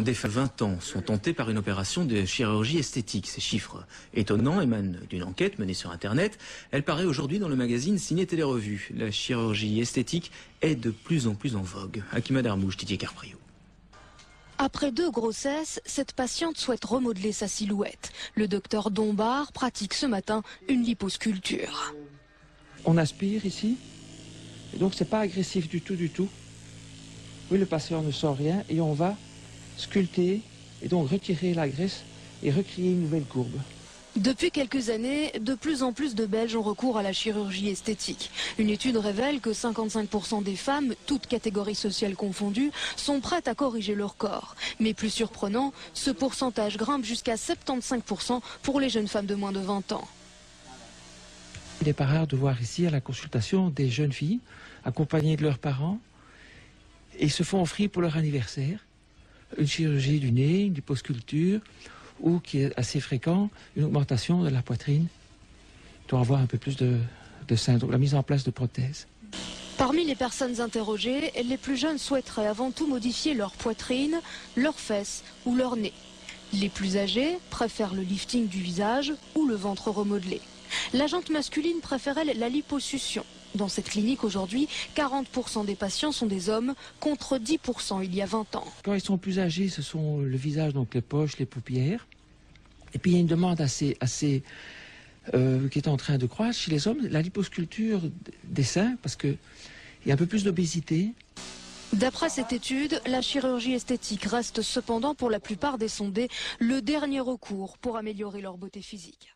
Des femmes de 20 ans sont tentées par une opération de chirurgie esthétique. Ces chiffres étonnants émanent d'une enquête menée sur Internet. Elle paraît aujourd'hui dans le magazine Ciné Télé Revue. La chirurgie esthétique est de plus en plus en vogue. Hakima Darmouche, Didier Carprio. Après 2 grossesses, cette patiente souhaite remodeler sa silhouette. Le docteur Dombard pratique ce matin une liposculpture. On aspire ici, et donc c'est pas agressif du tout. Oui, le patient ne sent rien et on va sculpter et donc retirer la graisse et recréer une nouvelle courbe. Depuis quelques années, de plus en plus de Belges ont recours à la chirurgie esthétique. Une étude révèle que 55% des femmes, toutes catégories sociales confondues, sont prêtes à corriger leur corps. Mais plus surprenant, ce pourcentage grimpe jusqu'à 75% pour les jeunes femmes de moins de 20 ans. Il n'est pas rare de voir ici à la consultation des jeunes filles accompagnées de leurs parents et se font offrir pour leur anniversaire une chirurgie du nez, une liposculpture, ou qui est assez fréquent, une augmentation de la poitrine, pour avoir un peu plus de sein, donc la mise en place de prothèses. Parmi les personnes interrogées, les plus jeunes souhaiteraient avant tout modifier leur poitrine, leurs fesses ou leur nez. Les plus âgés préfèrent le lifting du visage ou le ventre remodelé. La jante masculine préfère elle la liposuction. Dans cette clinique aujourd'hui, 40% des patients sont des hommes contre 10% il y a 20 ans. Quand ils sont plus âgés, ce sont le visage, donc les poches, les paupières. Et puis il y a une demande qui est en train de croître chez les hommes, la liposculpture des seins, parce qu'il y a un peu plus d'obésité. D'après cette étude, la chirurgie esthétique reste cependant pour la plupart des sondés le dernier recours pour améliorer leur beauté physique.